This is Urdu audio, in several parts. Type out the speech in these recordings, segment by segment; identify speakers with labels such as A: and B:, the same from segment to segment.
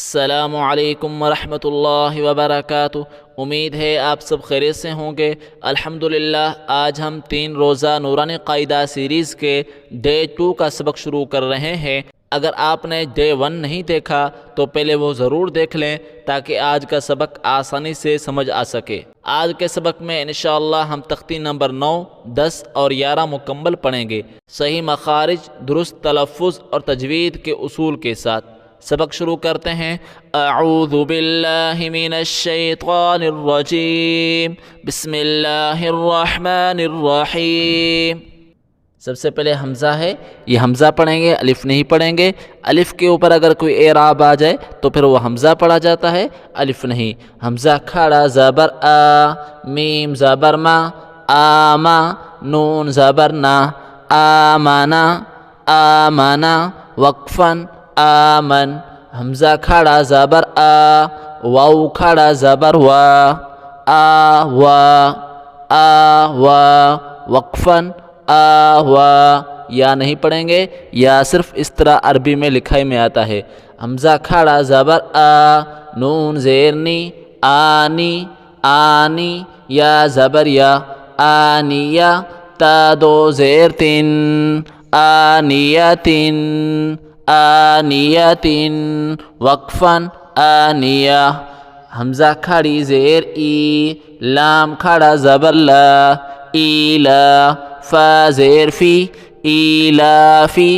A: السلام علیکم ورحمۃ اللہ وبرکاتہ۔ امید ہے آپ سب خیریت سے ہوں گے۔ الحمدللہ آج ہم 3 روزہ نورانی قاعدہ سیریز کے ڈے 2 کا سبق شروع کر رہے ہیں۔ اگر آپ نے ڈے 1 نہیں دیکھا تو پہلے وہ ضرور دیکھ لیں تاکہ آج کا سبق آسانی سے سمجھ آ سکے۔ آج کے سبق میں انشاءاللہ ہم تختی نمبر 9، 10 اور 11 مکمل پڑھیں گے، صحیح مخارج، درست تلفظ اور تجوید کے اصول کے ساتھ۔ سبق شروع کرتے ہیں۔ اعوذ باللہ من الشیطان الرجیم، بسم اللہ الرحمن الرحیم۔ سب سے پہلے حمزہ ہے، یہ حمزہ پڑھیں گے، الف نہیں پڑھیں گے۔ الف کے اوپر اگر کوئی اعراب آ جائے تو پھر وہ حمزہ پڑھا جاتا ہے، الف نہیں۔ حمزہ کھڑا زبر آ، میم زبر ما، آما، نون زبر نا، آمانا، آمانا، وقفاً آمن۔ حمزہ کھڑا زبر آ، واو کھڑا زبر وا، آ وا، آ وا، وقفاً آ وا۔ یا نہیں پڑھیں گے، یا صرف اس طرح عربی میں لکھائی میں آتا ہے۔ حمزہ کھڑا زبر آ، نون زیر نی، آنی، آنی، یا زبر یا، آنیہ، تا دو زیر تن، آنیتن، آنیتن، وقفاً آنیہ۔ حمزہ کھڑی زیر ای، لام کھڑا زبر لا، ایلا، فا زیر فی، ایلافی،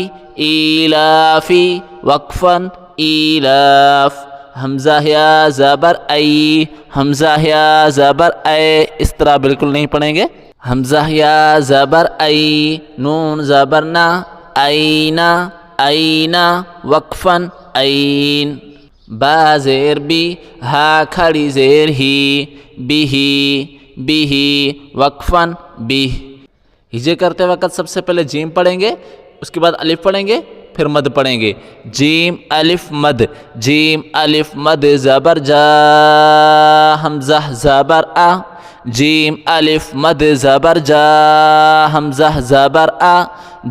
A: ایلافی، وقفاً ایلاف۔ حمزہ یا زبر ای، حمزہ یا زبر اے، اس طرح بالکل نہیں پڑھیں گے۔ حمزہ یا زبر ای، نون زبر نا، اینا، اینا، وقفاً این۔ با زیر بی، ہا کھڑی زیر ہی، بیہی، بیہی، وقفاً بیہ۔ ہجے کرتے وقت سب سے پہلے جیم پڑھیں گے، اس کے بعد الف پڑھیں گے، پھر مد پڑھیں گے۔ جیم الف مد، جیم الف مد زبر جا، حمزہ زبر آ، جیم الف مد زبر جا، حمزہ زبر آ،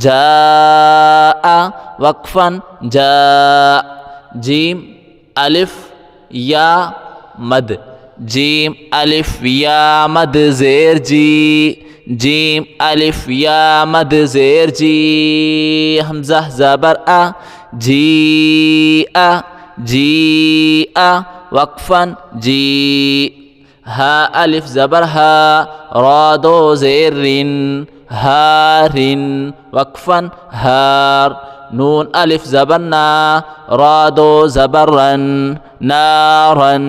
A: جاء، وقفاً جاء۔ جیم الف یا مد، جیم الف یا مد زیر جی، جیم الف یا مد زیر جی، حمزہ زبر آ، جیء، جیء، وقفاً جی۔ ہا الف زبر ہا، را دو زیر رن، ہارن، وقفاً ہار۔ نون الف زبر نا، را دو زبر رن، نارن،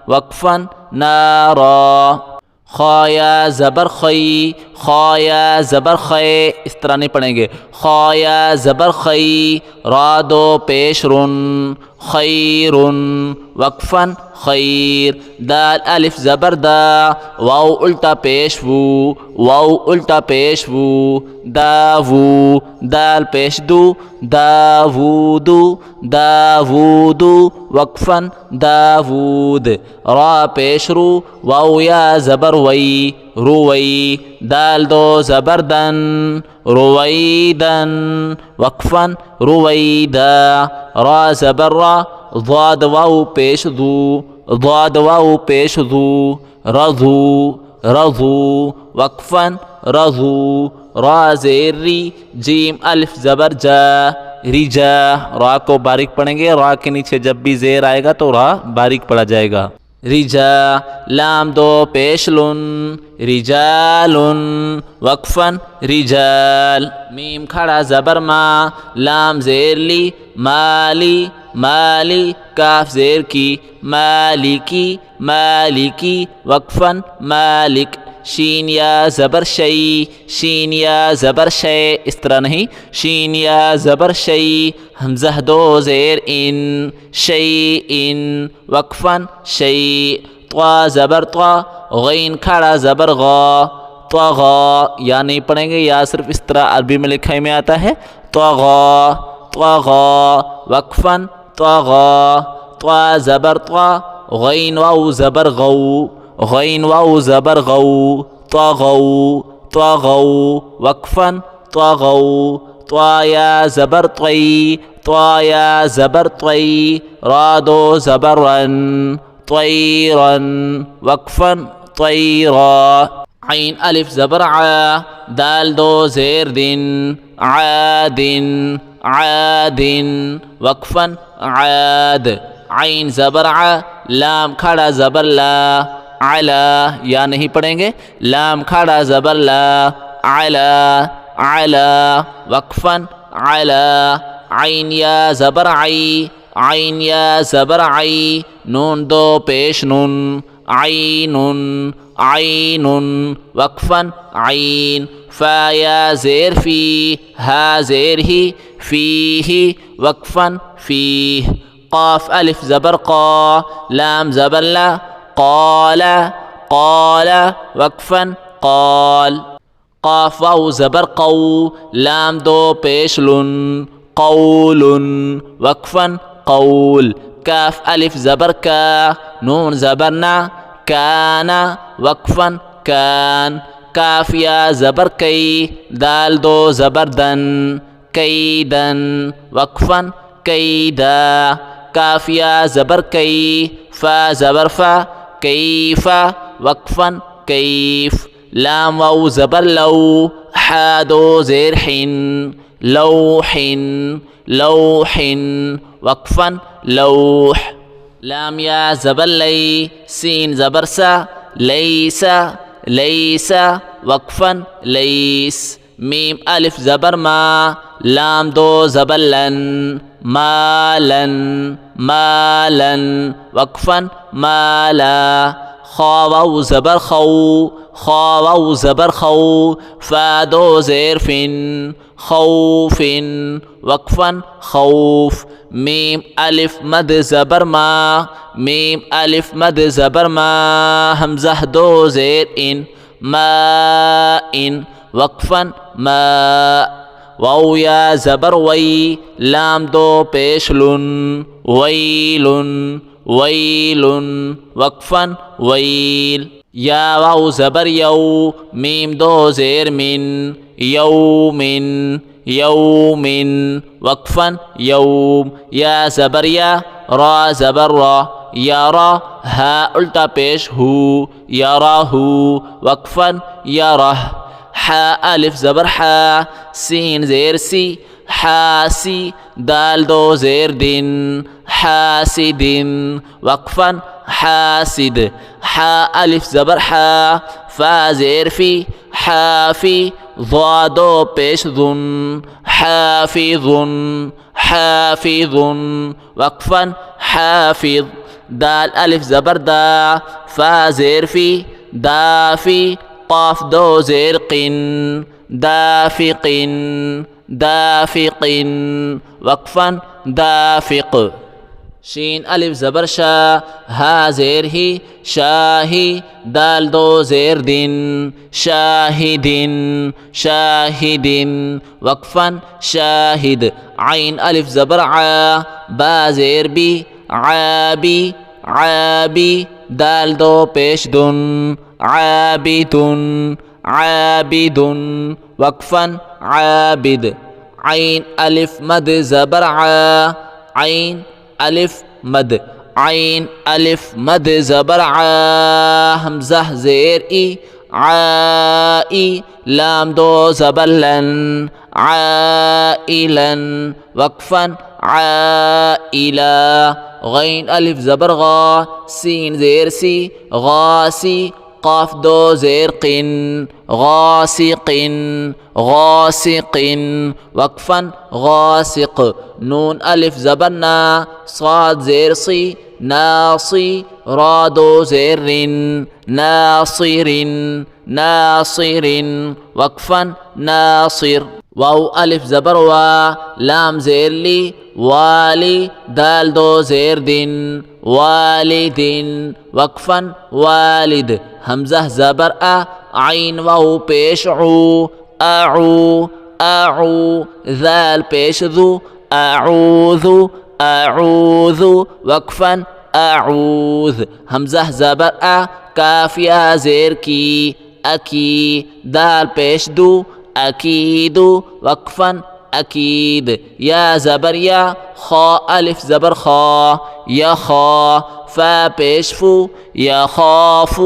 A: وقفاً نارا۔ خا یا زبر خی، خا یا زبر خے، اس طرح نہیں پڑھیں گے۔ خا یا زبر خی، را دو پیش رن، خیرن، وقفاً خیر۔ دال الف زبر دا، واو الٹا پیش وو، واو الٹا پیش وو، داوو، دال پیش دو، داوودو، داوودو، وقفاً داوود۔ را پیش رو، واو یا زبر وی، روی، دال دو زبر دن، رویدن، وقفاً رویدا۔ را زبر را، ضاد واو پیش دو، ضاد واو پیش دو، رضو، رضو، وقفاً رضو۔ را زیر ری، جیم الف زبر جا، رجا۔ را کو باریک پڑھیں گے، را کے نیچے جب بھی زیر آئے گا تو را باریک پڑھا جائے گا۔ رجا، لام دو پیش لن، رجالن، وقفاً رجال۔ میم کھڑا زبر ما، لام زیر لی، مالی، مالی، کاف زیر کی، مالکی، مالکی، وقفاً مالک۔ شین یا زبر شی، شین یا زبر شے، اس طرح نہیں، شین یا زبر شی، حمزہ دو زیر ان، شیئن، وقفاً شیء۔ طا زبر طا، غین کھڑا زبر غا، طغا، یا نہیں پڑھیں گے، یا صرف اس طرح عربی میں لکھائی میں آتا ہے، طغا، طغا، وقفاً طغا۔ طا زبر طا، غین واو زبر غو، غین واو زبر غو، طغو، طغو، وقفاً طغو۔ طا یا زبر طی، طا یا زبر طی، را دو زبر رن، طیرا وقفا طیرا. عین الف زبر ع، دال دو زیر دن، عاد عاد وقفا عاد. عین زبر ع، لام کھڑا زبر لا، علا، یا نہیں پڑھیں گے، لام کھڑا زبر لا، علا علا وقفا علا. عین یا زبر عی، عین یا زبر عی، نون دو پیش نون، عین عین وقفا عین. فا یا زیر فی، ہا زیر ہی، فیہ وقفا فیہ. قاف الف زبر قا، لام زبر لا، قال قال وقفا قال. قاف واو زبر قو، لام دو پیش لن، قول وقفا قول. کاف الف زبر کا، نون زبر نا، کان وقفا کان. کاف یا زبر کئی، دال دو زبر دن، کیدن وقفا کیدا. کاف یا زبر کئی، فا زبر فا، کیف وقفا کیف. لام واو زبر لو، حا دو زیر حن، لوح لوح وقفا لوح. لام یا زبر لی، سین زبر سا، لیس لیس وقفا لیس. میم الف زبر ما، لام دو زبر لن، مالن مالن وقفا مالا. خا واو زبر خو، خا واو زبر خو، فا دو زیر فن، خوف وقفا خوف. میم الف مد زبر ما، میم الف مد زبر ما، حمزہ دو زیر ان، ما ان وقفا ما. واو یا زبر وی، لام دو پیش لن، ویل ویل وقفا ویل. یا واو زبر یو، میم دو زیر من، یوم یوم وقفا یوم. یا زبر یا، را زبر را، یارا، ہا الٹا پیش ہو، یراہ وقفا یرہ. حا الف زبر حا، سین زیر سی، حاسی، دال دو زیر دن، حاسد وقفا حاسد. حا الف زبر حا، فا زیر فی، حافی، ضا دو پیش ذن، حافظ حافظ وقفا حافظ. دال الف زبر دا، فا زیر فی، دافی، قاف دو زیر قن، دافق دافق وقفا دافق. شین الف زبر شا، ہا زیر ہی، شاہی، دال دو زیر دن، شاہد شاہد وقفا شاہد. عین الف زبر عا، با زیر بی، عابی عابی، دال دو پیش دن، عابد عابد وقفا عابد. عین الف مد زبر عا، عین الف مد، عین الف مد زبر عا، حمزہ زیر ای، عائی، لام دو زبر لن، عائلا وقفا عائلا. غین الف زبر غا، سین زیر سی، غاسی، قاف دو زیر قن، غاسق غاسق وقفا غاسق. نون الف زبر نا، صاد زیر صی، ناصی، را دو زیر رن، ناصر ناصر وقفا ناصر. واو الف زبر وا، لام زیر لی، والی، دال دو زیر دن، والد وقفا والد. حمزہ زبر ا، عین واو پیش عو، اعو اعو، ذال پیش ذو، اعوذ اعوذ وقفا اعوذ. حمزہ زبر ا، کاف یا زیر کی، اکی، دال پیش دو، اکید وقفا أكيد. يا زبر يا، خاء ألف زبر خا، يخا. فا پیش فو، يخاف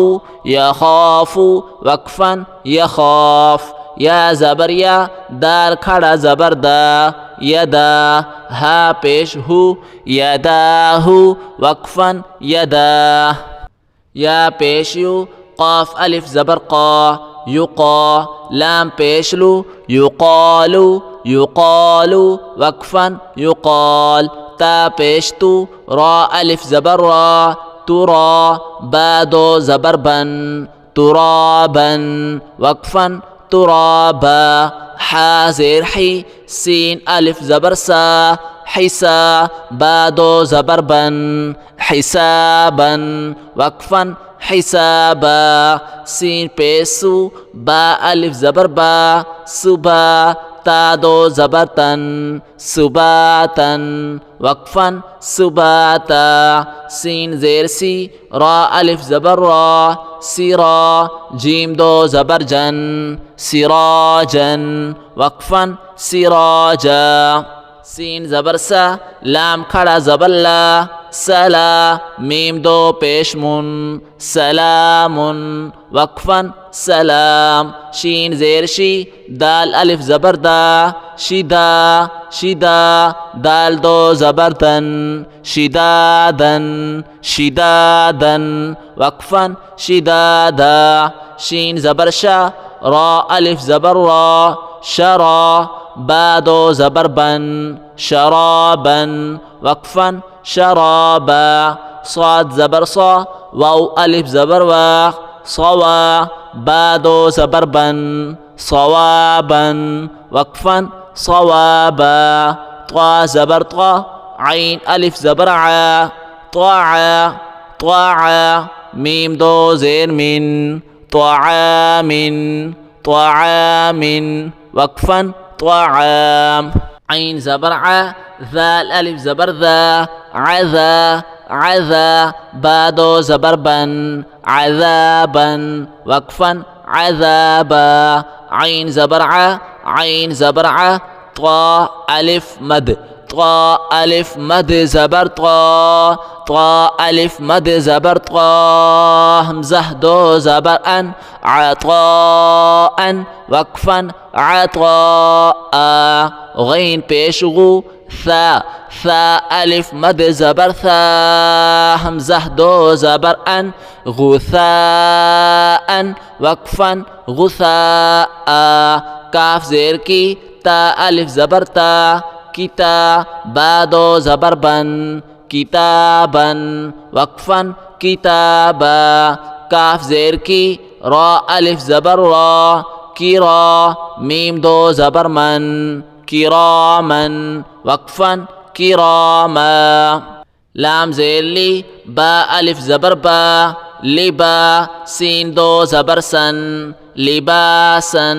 A: يخاف. وقفا يخاف. یا زبر یا، دال کھڑا زبر دا، یدا. ہا پیش ہو، یداہ. وقفا یدا. یا پیش یو، قاف الف زبر قا، یقا. لام پیش لو، یقال یقال. وقفا یقال. تا پیش تو، را الف زبر را، ترا. با دو زبر بن، ترابا. وقفا ترابا. حا زیر حی، سین الف زبر سا، حسا. با دو زبر بن، حسابا. وقفا حسابا. سین پیسو، با الف زبر با، صبا. تا دو زبر تن، سباتا. وقفا سباتا. سین زیر سی، را الف زبر را، سرا. جیم دو زبر جن، سراجا. وقفا سراجا. سین زبر سا، لام کھڑا زبر لا، سلا. میم دو پیش من، سلام. وقفا سلام. شین زیر شی، دال الف زبر دا، شدا شدا. دال دو زبر دن، شدادا شدادا. وقفا شدادا. شین زبر شا، را الف زبر را، شرا. با دو زبر بن، شرابا. وقفا شرابا. صاد زبر صا، واو الف زبر وا، صوا. با دو زبر بن، صوابا. وقفا صوابا. طا زبر طا، عين الف زبر عا، طاعا طاعا. میم دو زیر من، طعام طعام. وقفا طعام. عين زبر ع، ذال الف زبر ذا، عذا عذا. با دو زبر بن، عذابا. وقفا عذابا. عين زبر ع، عين زبر ع. طا الف مد، طا الف مد زبر طا، طا الف مد زبر طا. همزه دو زبر ان، عطاء. وقفا عطاء. غین پیش غو، ثا، ثا الف مد زبر ثا. همزه دو زبر ان، غثاء. وقفا غثاء. کاف زیر کی، تا الف زبر تا، کتا. با دو زبر بن، کتابا. وقفا کتابا. کاف زیر کی، را الف زبر را، کرا. میم دو زبر من، کراما. وقفا کراما. لام زیر لی، با الف زبر با، لبا. سین دو زبر سن، لباسا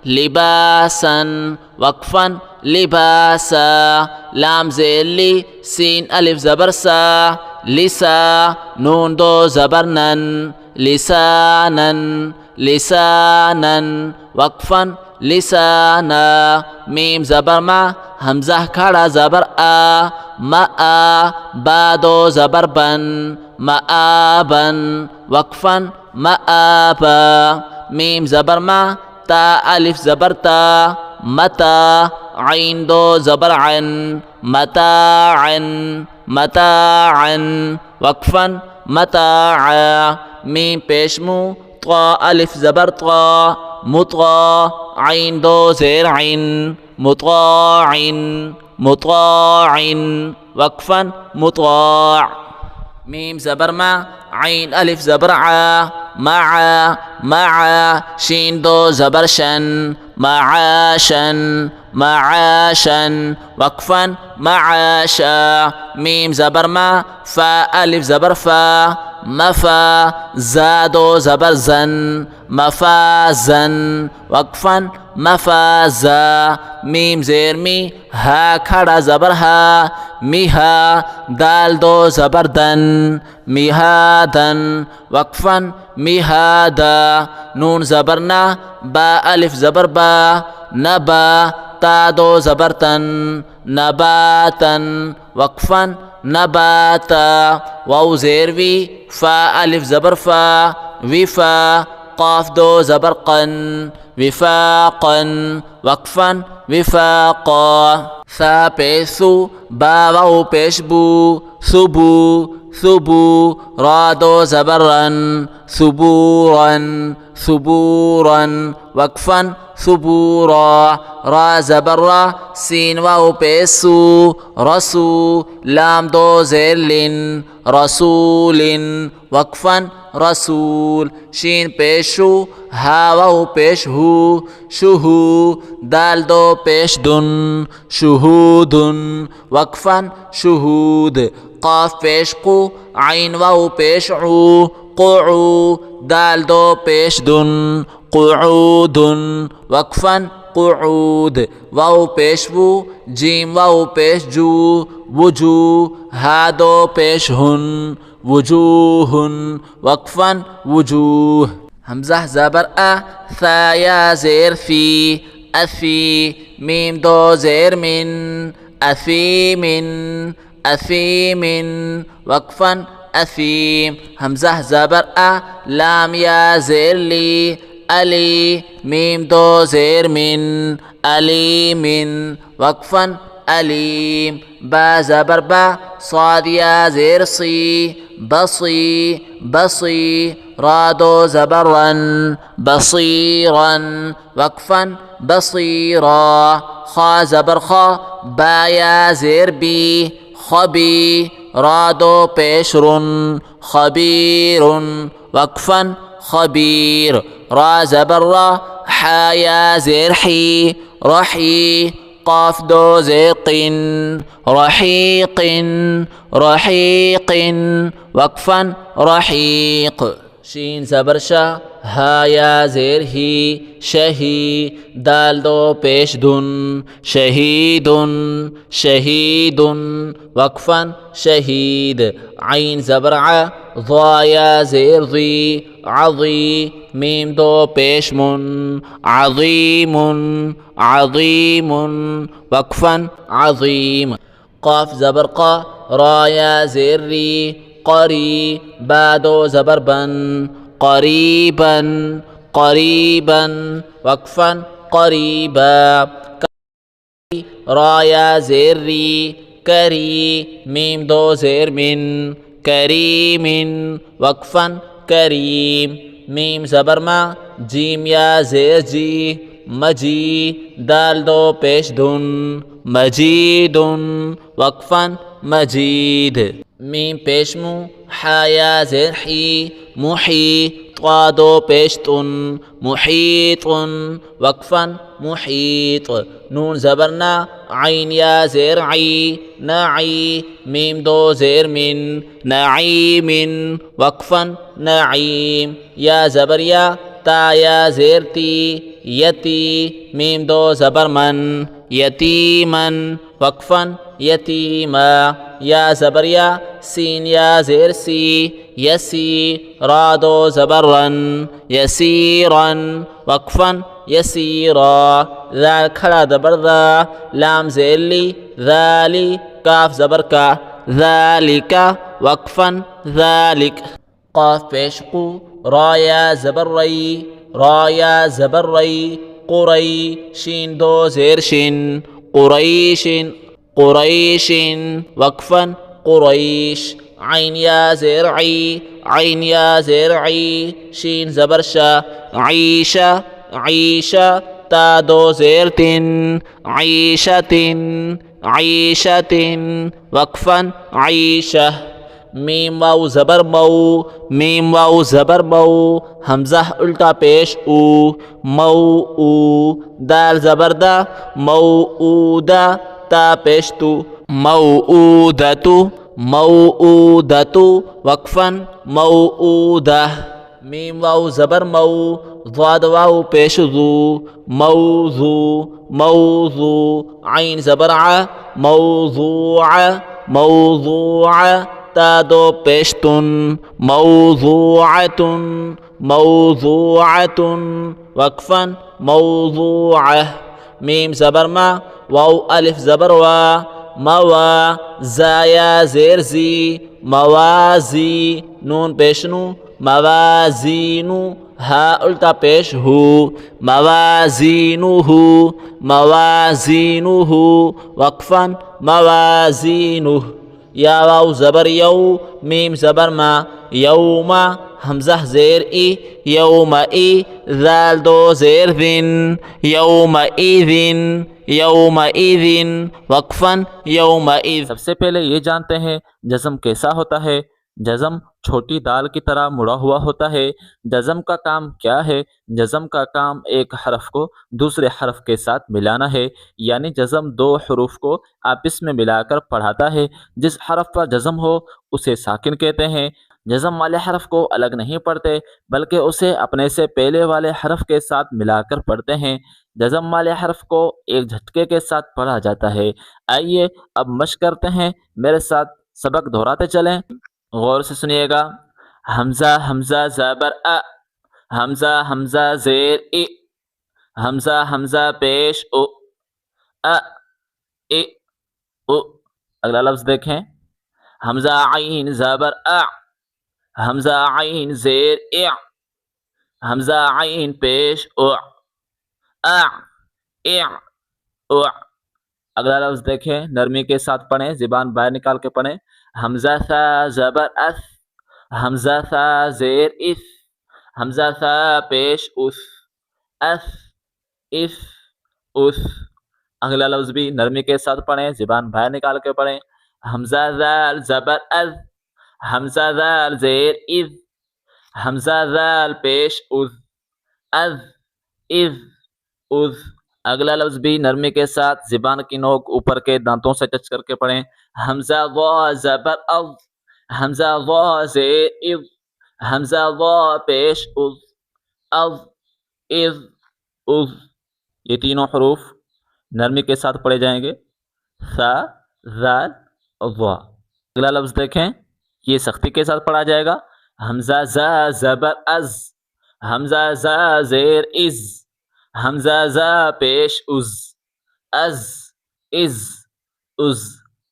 A: لباسا. وقفا لباسا. لام زیر لی، سین الف زبر سا، لسا. نون دو زبر نن، لسانا لسانا. وقفا لسانا. میم زبر ما، همزه کھڑا زبر آ، ما. با دو زبر بن، مآبا. وقفا مآبا. میم زبر ما، تا الف زبر تا، متا. عین دو زبر عن، متاعا متاعا. وقفا متاعا. میم پیش مو، طا الف زبر طا، مطغى. عین دو زیر عین، مطاع مطاع. وقفا مطاع. میم زبر ما، عین الف زبر عا، مع مع. شین دو زبر شن، معاشا معاشا. وقفا معاشا. میم زبر ما، فا الف زبر فا، مفا. زا دو زبر زن، مفازا. وقفا مفازا. میم زیر می، ہا کھڑا زبر ہا، میہا. دال دو زبر دن، میہادا. وقفا میہادا. نون زبر نا، با الف زبر با، نبا. تا دو زبر تن نباتن وقفا نباتا واو زیر وی فا الف زبر فا وفا قاف دو زبر قن وفاقا وقفا وفاقا ثا پیش ثو با واو پیش بو ثبو ثبو را دو زبر رن ثبورا ثبورا وقفا ثبورا را زبر را سین واو پیسو رسو لام دو زیر لن رسول وقفا رسول شین پیشو ها واو پیش ہو شہو دال دو پیش دن شہود وقفا شہود قاف پیش قو عین واو پیش عو قعو دال دو پیش دن قعود وقفا قعود واو پیش وو جیم واو پیش جو وجو ها دو پیش ہن وجوہ وقفا وجوہ حمزہ زبر ثا یا زیر فی افی میم دو زیر من افیم افیم وقفا افیم حمزہ زبر لام یا زیر لی علی میم دو زیر من علیم وقفا علیم با زبر با صاد یا زیر صی بصی بصی را دو زبر رن بصیرا وقفا بصیرا خا زبر خا با یا زیر بی خبی را دو پیش رن خبیر وقفا خبیر را زبر را حا یا زیر حی رحی قاف دو زيق رحيق رحيق وقفا رحيق شين زبر شا ها یا زیر ہی شہی دال دو پیش دن شہید شہید وقفا شہید عین زبر ع ضا یا زیر ضی عضی میم دو پیش من عظیم عظیم وقفا عظیم قاف زبر قا را یا زیر ری قری با دو زبر بن قریبا قریبا وقفا قریبا را یا زیر ری کری میم دو زیر من کریم وقفا کریم میم زبر ما جیم یا زیر جی مجی دال دو پیش دن مجید وقفا مجید میم پیش مو حا یا زیر حی محی طا دو پیش تن محیط وقفا محیط نون زبرنا عین یا زیر عی نعی میم دو زیر من نعیم وقفا نعیم یا زبر یا تا یا زیر تی یتی میم دو زبر من یتیما وقفا یتیما یا زبر یا سین یا زیر سی یسی را دو زبر رن یسیرا وقفا یسیرا ذال کھڑا زبر ذا لام زیر لی ذالی کاف زبر کا ذالک وقفا ذالک قاف پیش قو را یا زبر ری را یا زبر ری قری شین دو زیر شن قریش قریش وقفا قریش عین یا زیر عی عین یا زیر عی شین زبر شا عیشہ عیشہ تا دو زیر تن عیشت عیشت وقفا عیشہ میم واو زبر مو میم واو زبر مو حمزہ الٹا پیش او مو او دال زبر دا موعودہ تا پیش تو موعودۃ موعودۃ وقفا موعودہ میم واو زبر مو ضاد واو پیش ذو موضوع موضوع عین زبر ع موضوع موضوع تا دو پیشتن موضوعۃ موضوعۃ وقفا موضوعہ میم زبر ما، واو الف زبر وا، موا، زایا زیر زی، موازی، نون پیش نو، موازینو، ہا الٹا پیش ہو، موازینو، موازینو، وقفاً موازینو، یا واو زبر یو، میم زبر ما، یوما، حمزہ زیر ای، یوم ای، ذال دو زیر ذن، یوم ایذن، یوم ایذن، وقفاً یوم ایذ۔ سب سے پہلے یہ جانتے ہیں جزم کیسا ہوتا ہے۔ جزم چھوٹی دال کی طرح مڑا ہوا ہوتا ہے۔ جزم کا کام کیا ہے؟ جزم کا کام ایک حرف کو دوسرے حرف کے ساتھ ملانا ہے، یعنی جزم دو حروف کو آپس میں ملا کر پڑھاتا ہے۔ جس حرف پر جزم ہو اسے ساکن کہتے ہیں۔ جزم والے حرف کو الگ نہیں پڑھتے بلکہ اسے اپنے سے پہلے والے حرف کے ساتھ ملا کر پڑھتے ہیں۔ جزم والے حرف کو ایک جھٹکے کے ساتھ پڑھا جاتا ہے۔ آئیے اب مشق کرتے ہیں، میرے ساتھ سبق دہراتے چلیں، غور سے سنیے گا۔ حمزہ حمزہ زبر ا، حمزہ حمزہ زیر ای، حمزہ حمزہ پیش او، ا ای او۔ اگلا لفظ دیکھیں، حمزہ عین زبر ا، حمزہ عین زیر ای، حمزہ عین پیش او، ا ای او۔ اگلا لفظ دیکھیں، نرمی کے ساتھ پڑھیں، زبان باہر نکال کے پڑھیں۔ حمزہ ثا زبر اث، حمزہ ثا زیر اث، حمزہ ثا پیش اس، اث اث اس۔ اگلا لفظ بھی نرمی کے ساتھ پڑھیں، زبان باہر نکال کے پڑھیں۔ حمزہ ذال زبر اذ، حمزہ ذال زیر اذ، حمزہ ذال پیش اذ، اذ اذ اذ۔ اگلا لفظ بھی نرمی کے ساتھ زبان کی نوک اوپر کے دانتوں سے ٹچ کر کے پڑھیں۔ حمزہ ضا زبر اض، حمزہ ضا زیر اض، حمزہ ضا پیش اض، اض اض اض۔ یہ تینوں حروف نرمی کے ساتھ پڑھے جائیں گے، ثا ذال ضا۔ اگلا لفظ دیکھیں، یہ سختی کے ساتھ پڑھا جائے گا۔ حمزہ زا زبر از، حمزہ زا زیر از، حمزہ زا پیش از، از از از۔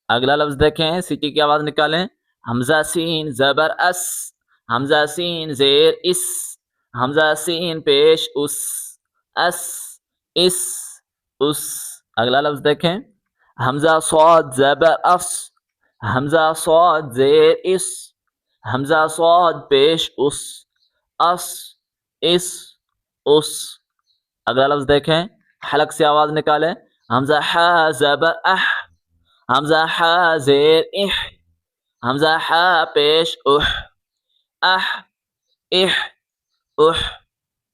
A: اگلا لفظ دیکھیں، سیٹی کی آواز نکالیں۔ حمزہ سین زبر اس، حمزہ سین زیر اس، حمزہ سین پیش اس، اس اس اس۔ اگلا لفظ دیکھیں، حمزہ صاد زبر اس، حمزہ صاد زیر اس، حمزہ صاد پیش اس، اس اس اس۔ اگلا لفظ دیکھیں، حلق سے آواز نکالیں۔ حمزہ ح زبر اح، حمزہ ح زیر اح، حمزہ ح پیش اح، اح اح اح۔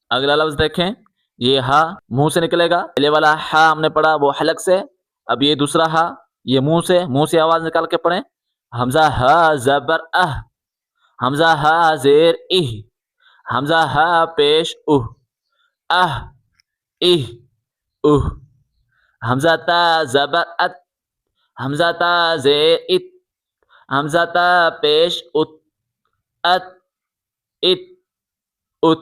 A: اگلا لفظ دیکھیں، یہ ہا منہ سے نکلے گا، پہلے والا ہا ہم نے پڑھا وہ حلق سے، اب یہ دوسرا ہا یہ منہ سے آواز نکال کے پڑھیں۔ حمزہ ہا زبر اہ، حمزہ ہا زیر اہ، حمزہ ہا پیش اہ، اہ اہ اہ۔ حمزہ تا زبر ات، حمزہ تا زیر ات، حمزہ تا پیش ات، ات ات ات۔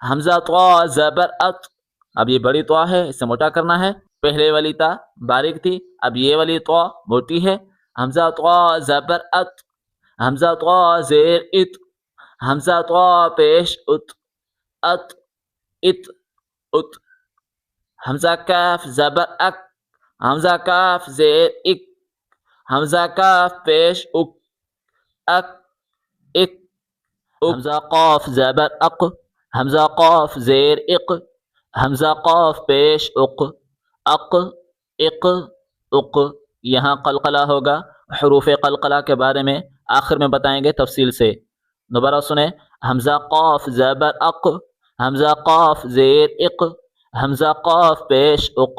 A: حمزہ طا زبر ات، اب یہ بڑی طا ہے، اسے موٹا کرنا ہے، پہلے والی تا باریک تھی، اب یہ والی طا موٹی ہے۔ حمزہ طا زبر ات، حمزہ طا زیر ات، حمزہ طا پیش ات، ات ات ات۔ حمزہ کاف زبر اک، حمزہ کاف زیر اک، حمزہ کاف پیش اک، اک اک اک۔ حمزہ قاف زبر اق، حمزہ قاف زیر اق، حمزہ قاف پیش اق، اق اق اق۔ یہاں قلقلہ ہوگا، حروف قلقلہ کے بارے میں آخر میں بتائیں گے تفصیل سے، دوبارہ سنیں۔ حمزہ قاف زبر اق، حمزہ قاف زیر اق، حمزہ قاف پیش اق،